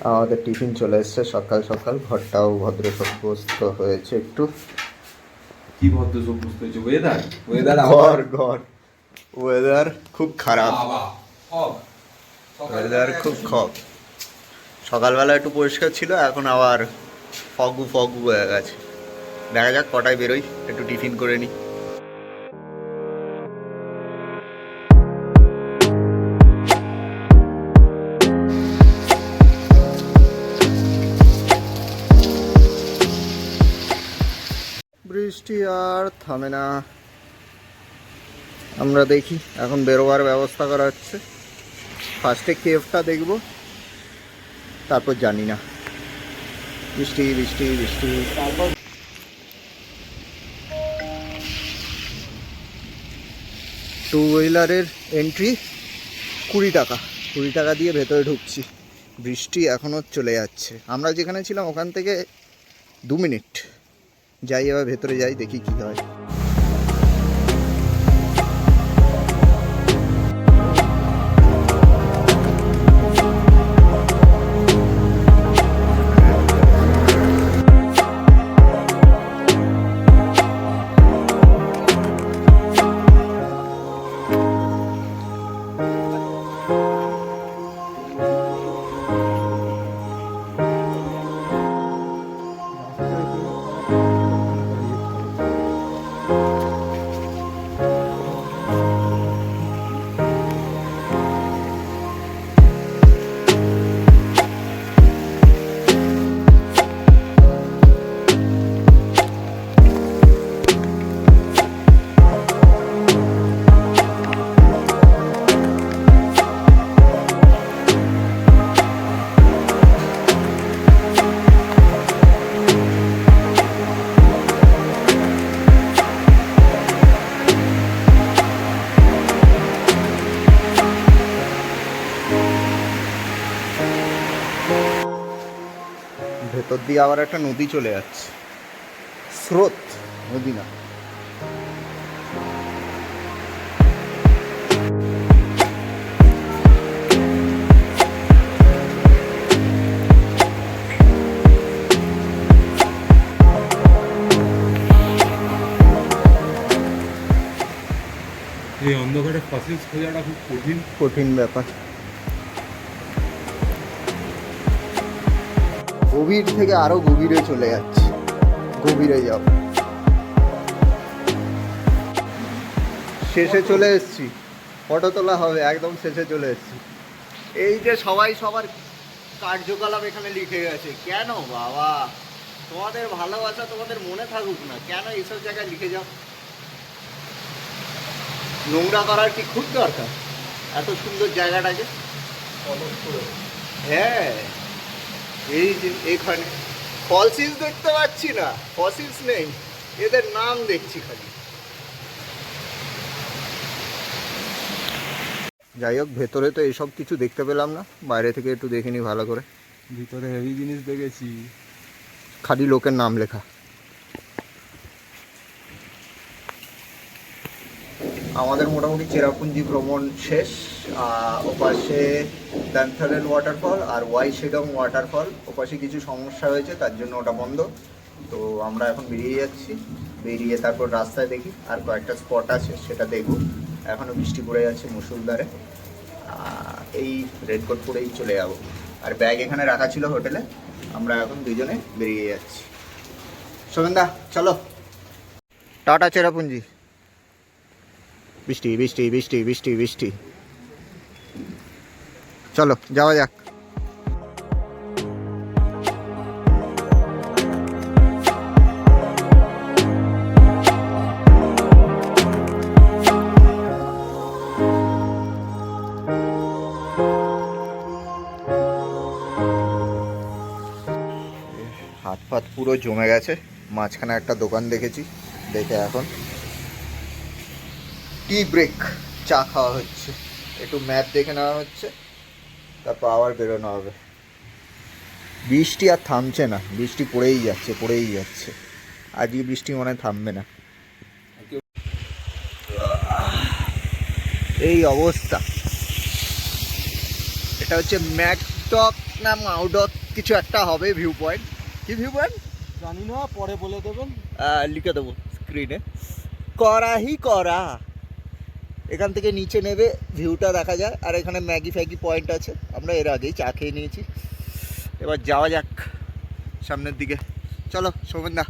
আমাদের টিফিন চলে এসছে সকাল সকাল, ঘরটাও ভদ্র সভ্যস্ত হয়েছে একটু। কি ভদ্র সভ্যস্ত হয়েছে? ওয়েদার ওয়েদার খুব খারাপ, ওয়েদার খুব খারাপ। সকালবেলা একটু পরিষ্কার ছিল, এখন আবার ফগু হয়ে গেছে। দেখা যাক কটায় বেরোই, একটু টিফিন করে নিই। বৃষ্টি আর থামে না। আমরা দেখি, এখন বেরোবার ব্যবস্থা করা হচ্ছে। ফার্স্টে কেভটা দেখব, তারপর জানি না। বৃষ্টি বৃষ্টি বৃষ্টি। তারপর টু হুইলারের এন্ট্রি 20 টাকা, 20 টাকা দিয়ে ভেতরে ঢুকছি। বৃষ্টি এখনও চলে যাচ্ছে। আমরা যেখানে ছিলাম ওখান থেকে 2 মিনিট। যাই, এবার ভেতরে যাই, দেখি কি হয়। ভেতর দিয়ে আবার একটা নদী চলে যাচ্ছে, স্রোত, নদী না। এই অন্ধকারে ফসিলস খোঁজাটা খুব কঠিন ব্যাপার। গভীর থেকে আরো গভীরে চলে যাচ্ছে, গভীরে যাও। শেষে চলে এসেছি, ফটো তোলা হবে, একদম শেষে চলে এসেছি। এই যে সবাই সবার কার্যকলাপ এখানে লিখে গেছে। কেন বাবা, তোমাদের ভালোবাসা তোমাদের মনে থাকুক না, কেন এইসব জায়গায় লিখে যাও? নোংরা করার কি খুব দরকার এত সুন্দর জায়গাটাকে? হ্যাঁ, এই যে এখানে ফসিলস দেখতে পাচ্ছি না, ফসিলস নেই, এদের নাম দেখছি খালি। যাই হোক, ভেতরে তো এইসব কিছু দেখতে পেলাম না, বাইরে থেকে একটু দেখিনি ভালো করে। ভিতরে হেভি জিনিস দেখেছি, খালি লোকের নাম লেখা। আমাদের মোটামুটি চেরাপুঞ্জি ভ্রমণ শেষ। ওপাশে দ্যানথালেন ওয়াটারফল আর শিলং ওয়াটারফল, ওপাশে কিছু সমস্যা হয়েছে, তার জন্য ওটা বন্ধ। তো আমরা এখন বেরিয়ে যাচ্ছি, বেরিয়ে তারপর রাস্তায় দেখি আর কয়েকটা স্পট আছে, সেটা দেখব। এখনও বৃষ্টি পড়ে যাচ্ছে মুষলধারে, এই রেনকোট পরেই চলে যাব। আর ব্যাগ এখানে রাখা ছিল হোটেলে, আমরা এখন দুজনে বেরিয়ে যাচ্ছি। শোভেন্দা চলো, টাটা চেরাপুঞ্জি। বৃষ্টি বৃষ্টি বৃষ্টি বৃষ্টি বৃষ্টি, চলো যাওয়া যাক। হাত ফাত পুরো জমে গেছে। মাঝখানে একটা দোকান দেখেছি, দেখে এখন টি ব্রেক, চা খাওয়া হচ্ছে। একটু ম্যাপ দেখে নেওয়া হচ্ছে, তারপর আবার বেরোনো হবে। বৃষ্টি আর থামছে না, বৃষ্টি পড়েই যাচ্ছে পড়েই যাচ্ছে। আজকে বৃষ্টি মনে হয় থামবে না, এই অবস্থা। এটা হচ্ছে মাউডক না মাউডক কিছু একটা হবে ভিউ পয়েন্ট। কি ভিউ পয়েন্ট জানি না, পরে বলে দেবেন। লিখে দেবো স্ক্রিনে। করাহি করা, এখান থেকে নিচে নেবে ভিউটা দেখা যায়। আর এখানে ম্যাগি ফ্যাগি পয়েন্ট আছে, আমরা এর আগেই চা খেয়ে নিয়েছি। এবার যাওয়া যাক সামনের দিকে, চলো সৌমেনদা।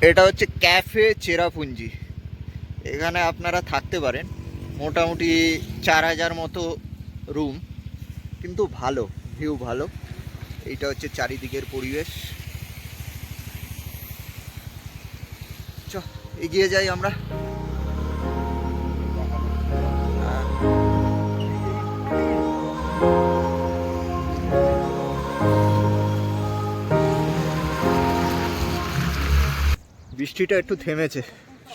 এটা হচ্ছে ক্যাফে চেরাপুঞ্জি, এখানে আপনারা থাকতে পারেন। মোটামুটি 4000 মতো রুম, কিন্তু ভালো ভিউ ভালো। এইটা হচ্ছে চারিদিকের পরিবেশ। চ এগিয়ে যাই আমরা। বৃষ্টিটা একটু থেমেছে,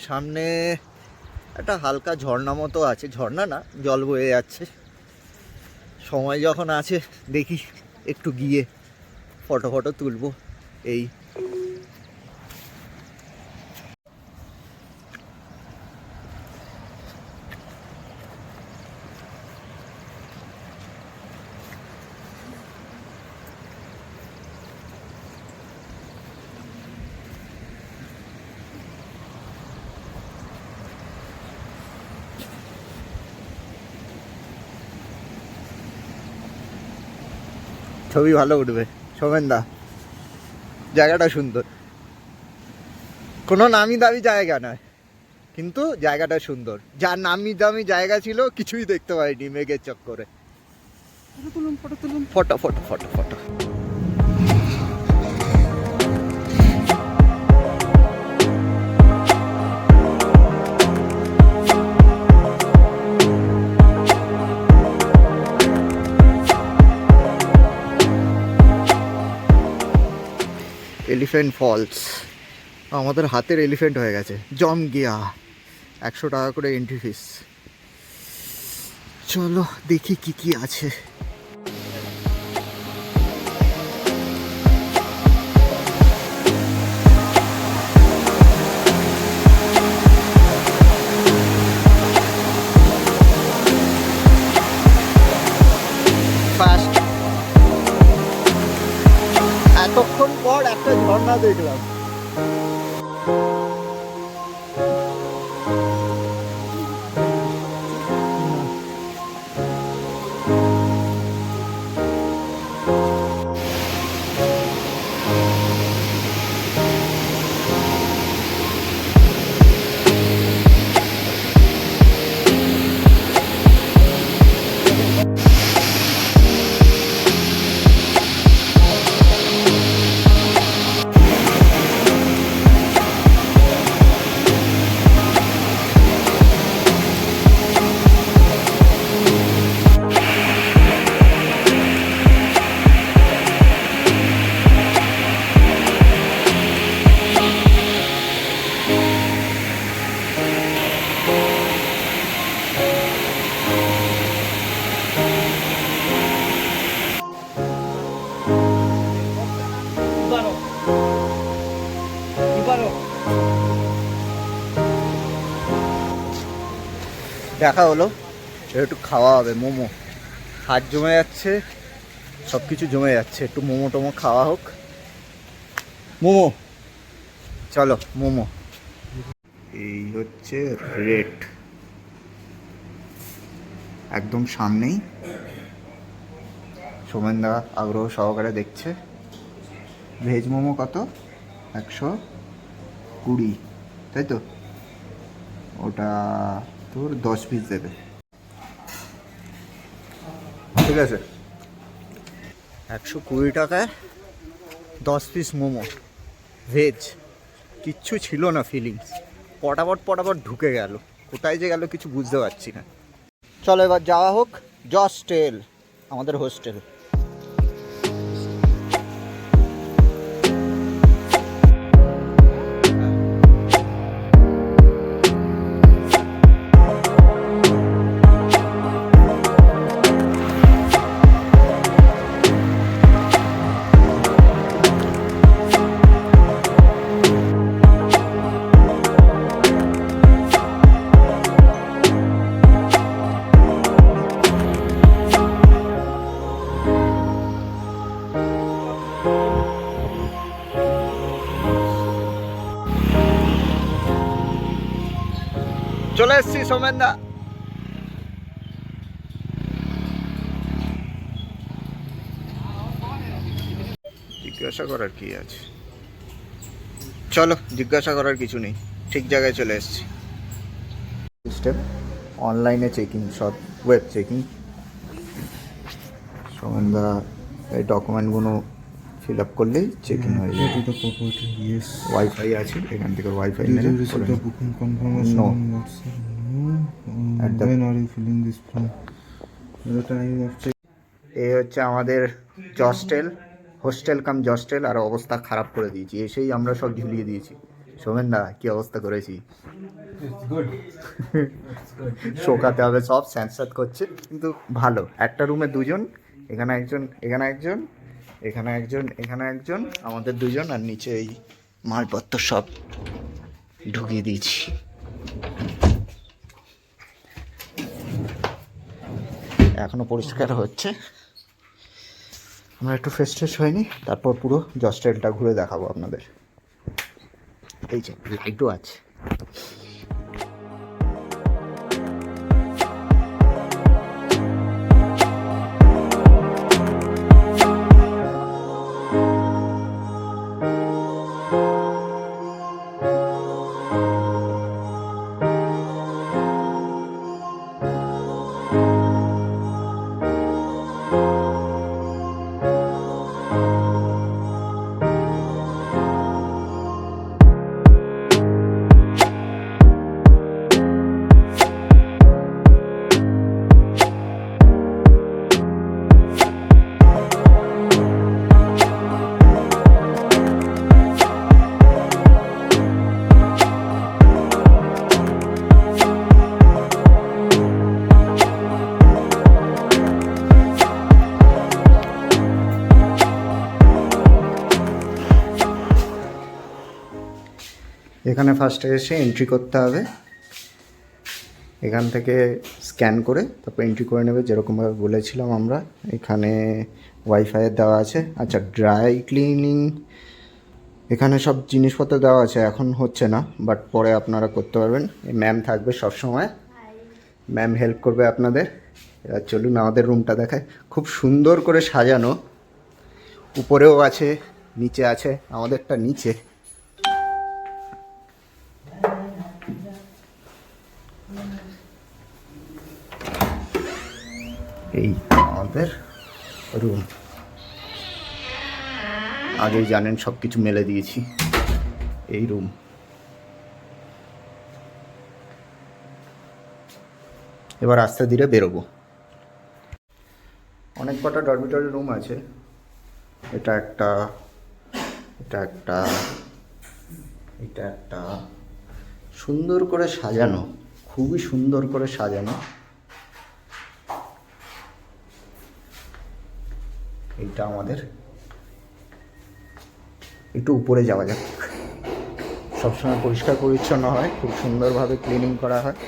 সামনে একটা হালকা ঝর্ণা মতো আছে, ঝর্ণা না জল বয়ে যাচ্ছে। সময় যখন আছে দেখি একটু গিয়ে ফটো ফটো তুলবো। এই ছবি ভালো উঠবে সোমেনদা। জায়গাটা সুন্দর, কোনো নামি দামি জায়গা নয়, কিন্তু জায়গাটা সুন্দর। যা নামি দামি জায়গা ছিল কিছুই দেখতে পাইনি মেঘের চক্করে। ফটো তুলুন। Photo photo photo photo. Elephant Falls, আমাদের হাতের এলিফ্যান্ট হয়ে গেছে। জম গিয়া 100 টাকা করে এন্ট্রি ফিস। চলো দেখি কি কি আছে। ফার্স্ট এতক্ষণ পর একটা ঝর্ণা দেখলাম। দেখা হলো, একটু খাওয়া হবে। মোমো, হাত জমে যাচ্ছে, সব কিছু জমে যাচ্ছে। একটু মোমো টোমো খাওয়া হোক। মোমো, চলো মোমো। এই হচ্ছে রেট, একদম সামনেই। সোমেনদা আগ্রহ সহকারে দেখছে। ভেজ মোমো কত? 120, তাই তো? ওটা তোর 10 পিস দেবে, ঠিক আছে? 120 টাকায় 10 পিস মোমো ভেজ। কিচ্ছু ছিল না ফিলিংস, পটাপট পটাপট ঢুকে গেল। কোথায় যে গেল কিছু বুঝতে পারছি না। চলো এবার যাওয়া হোক জস্টেল, আমাদের হোস্টেল। সোমেনদা। জিজ্ঞাসা করার কি আছে, চলো, জিজ্ঞাসা করার কিছু নেই, ঠিক জায়গায় চলে এসেছি। সিস্টেম অনলাইনে চেকিং, সব ওয়েব চেকিং। সোমেনদা এই ডকুমেন্টগুলো ফিল আপ করলেই চেকিং হয়ে যাবে। ওয়াইফাই আছে, এখান থেকে ওয়াইফাই মেরে নো। এই হচ্ছে আমাদের জস্টেল, হোস্টেল কাম জস্টেল, আর অবস্থা খারাপ করে দিয়েছি, এসেই আমরা সব ঝুলিয়ে দিয়েছি। সোমেনদা কি অবস্থা করেছি, শোকাতে হবে সব, স্যাঁতস্যাঁত করছে, কিন্তু ভালো। একটা রুমে দুজন, এখানে একজন, এখানে একজন, এখানে একজন, এখানে একজন, আমাদের দুজন, আর নিচে এই মালপত্র সব ঢুকিয়ে দিয়েছি। এখনো পরিষ্কার হচ্ছে, আমরা একটু ফ্রেশ ট্রেশ হয়নি, তারপর পুরো জস্টেলটা ঘুরে দেখাবো আপনাদের। এই যে লাইটও আছে। এখানে ফার্স্টে এসে এন্ট্রি করতে হবে, এখান থেকে স্ক্যান করে তারপর এন্ট্রি করে নেবে, যেরকমভাবে বলেছিলাম আমরা। এখানে ওয়াইফাইয়ের দেওয়া আছে। আচ্ছা, ড্রাই ক্লিনিং এখানে সব জিনিসপত্র দেওয়া আছে, এখন হচ্ছে না, বাট পরে আপনারা করতে পারবেন। ম্যাম থাকবে সব সময়, ম্যাম হেল্প করবে আপনাদের। এবার চলুন আমাদের রুমটা দেখায়, খুব সুন্দর করে সাজানো, উপরেও আছে, নিচে আছে, আমাদেরটা নিচে। এই আমাদের রুম, আগেই জানেন সব কিছু মেলে দিয়েছি। এই রুম, এবার আস্তে ধীরে বেরোবো। অনেক কটা ডরমিটরি রুম আছে, এটা একটা, এটা একটা, এটা একটা, সুন্দর করে সাজানো, খুবই সুন্দর করে সাজানো। এইটা আমাদের, একটু উপরে যাওয়া যাক। সবসময় পরিষ্কার পরিচ্ছন্ন হয়, খুব সুন্দরভাবে ক্লিনিং করা হয়।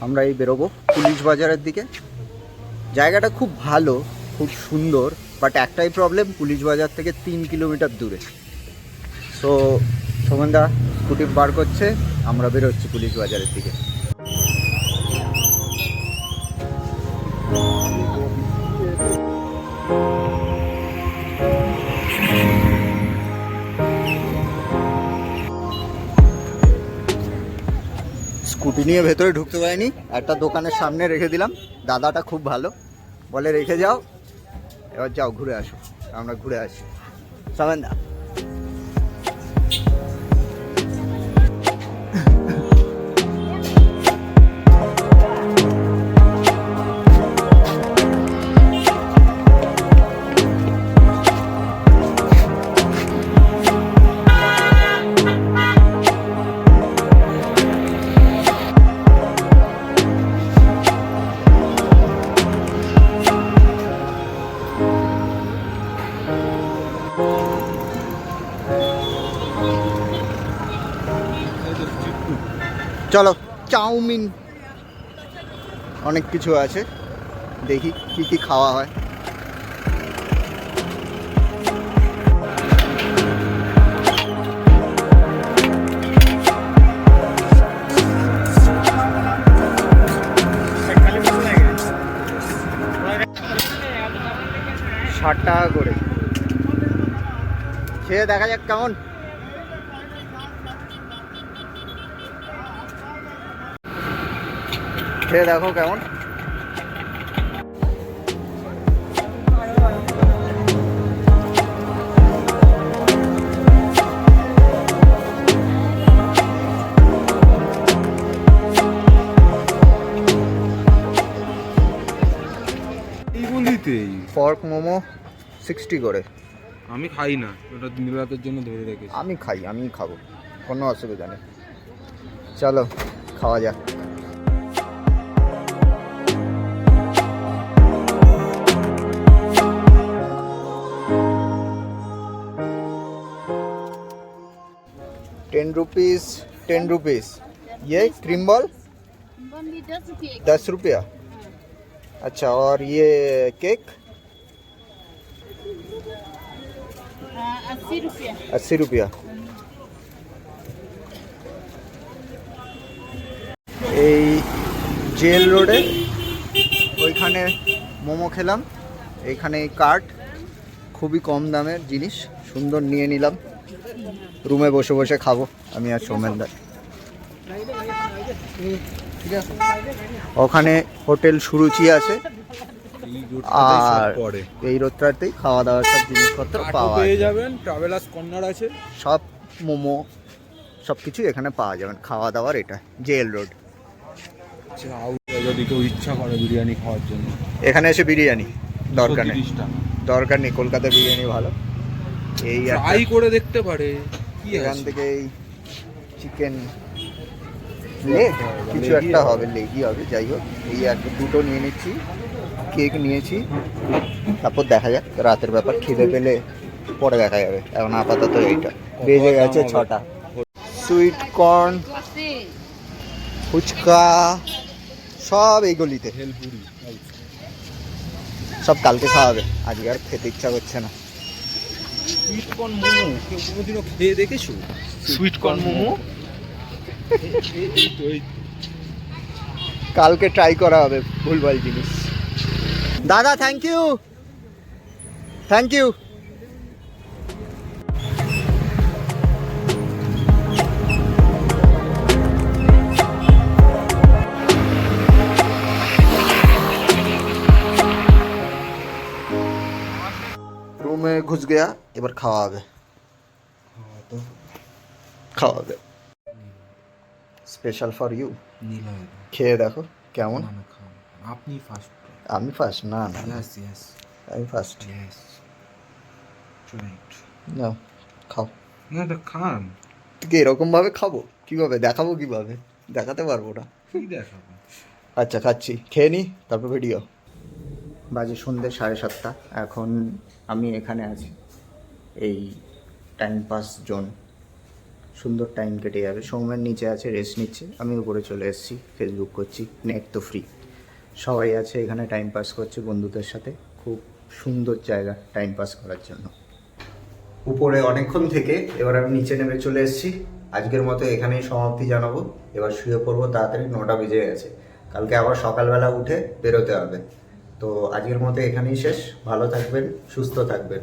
আমরা এই বেরোবো পুলিশ বাজারের দিকে। জায়গাটা খুব ভালো, খুব সুন্দর, বাট একটাই প্রবলেম, পুলিশ বাজার থেকে 3 কিলোমিটার দূরে। সো সোমেনদা স্কুটি বার করছে, আমরা বেরোচ্ছি পুলিশ বাজারের দিকে। স্কুটি নিয়ে ভেতরে ঢুকতে পারিনি, একটা দোকানের সামনে রেখে দিলাম। দাদাটা খুব ভালো, বলে রেখে যাও, এবার যাও ঘুরে আসো। আমরা ঘুরে আসি। সোমেনদা চলো, চাউমিন অনেক কিছু আছে, দেখি কি কি খাওয়া হয়। ৳60 করে, খেয়ে দেখা যাক কেমন। খেয়ে দেখো কেমন। এইগুলিতেই পর্ক মোমো 60 করে। আমি খাই না, ওটা দিন রাতের জন্য ধরে রেখেছি। আমি খাই, আমি খাবো, কোনো অসুবিধা নেই। চলো খাওয়া যাক। ₹10 ये क्रीम बॉल बॉम्बे 10 रुपये 10 रुपया। अच्छा, और ये केक 80 रुपये 80 रुपया। এই জেল রোডে ওইখানে মোমো খেলাম, এইখানে এই কার্ট, খুবই কম দামের জিনিস, সুন্দর নিয়ে নিলাম। রুমে বসে বসে খাবো আমি আর সৌমেনদা। ওখানে হোটেল সুরুচি আছে, আর এই রোডটাতেই খাওয়া দাওয়ার সব জিনিসপত্র পাওয়া পেয়ে যায়। যাবেন, ট্রাভেলার্স কর্নার আছে, সব মোমো সব কিছু এখানে পাওয়া যাবেন। খাওয়া দাওয়ার এটা জেল রোড। যদি কেউ ইচ্ছা করে বিরিয়ানি খাওয়ার জন্য, এখানে এসে বিরিয়ানি দরকার নেই, 30 টাকা দরকার নেই, কলকাতার বিরিয়ানি ভালো। এই ট্রাই করে দেখতে পারে। কি এখান আছে? থেকে এই চিকেন লেগ কিছু লেগই একটা হবে। হবে, লেগই হবে, যাই হোক। এই একটা দুটো নিয়ে নিচ্ছি, কেক নিয়েছি, তারপর দেখা যাক রাতের ব্যাপার, খিদে পেলে পরে দেখা যাবে। এখন আপাতত এইটা বেজে গেছে 6টা। সুইট কর্ন, ফুচকা সব এই গলিতে, ভেলপুরি সব কালকে খাওয়াবে, আজকে আর খেতে ইচ্ছা করছে না। সুইট কর্ন মোমো কেউ কোনোদিনও খেয়ে দেখেছো? সুইট কর্ন মোমো কালকে ট্রাই করা হবে ভুলভাল জিনিস। দাদা থ্যাংক ইউ, থ্যাংক ইউ। রুমে ঘুষ গয়া, এবার খাওয়া হবে, খাওয়া হবে স্পেশাল ফর ইউ। খেয়ে দেখো কেমন। আপনি ফার্স্ট। আমি ফার্স্ট? না না, ইয়েস ইয়েস আমি ফার্স্ট। Yes right. না খাও। না তো খান। তুই কি এরকম ভাবে খাবো? কিভাবে দেখাবো? কিভাবে দেখাতে পারবো না। কি দেখাবো? আচ্ছা খাচ্ছি, খেয়ে নি তারপর ভিডিও। বাজে সন্ধ্যে 7:30, এখন আমি এখানে আছি এই টাইম পাস জোন, সুন্দর টাইম কেটে যাবে। সৌমেন নিচে আছে রেস্ট নিচ্ছে, আমি উপরে চলে এসেছি, ফেসবুক করছি, নেট তো ফ্রি, সবাই আছে এখানে টাইম পাস করছে বন্ধুদের সাথে, খুব সুন্দর জায়গা টাইম পাস করার জন্য। উপরে অনেকক্ষণ থেকে এবার আমি নিচে নেমে চলে এসেছি। আজকের মতো এখানেই সমাপ্তি জানাবো। এবার শুয়ে পড়বো তাড়াতাড়ি, 9টা বেজে গেছে। কালকে আবার সকালবেলা উঠে বেরোতে হবে। তো আজকের মতো এখানেই শেষ। ভালো থাকবেন, সুস্থ থাকবেন।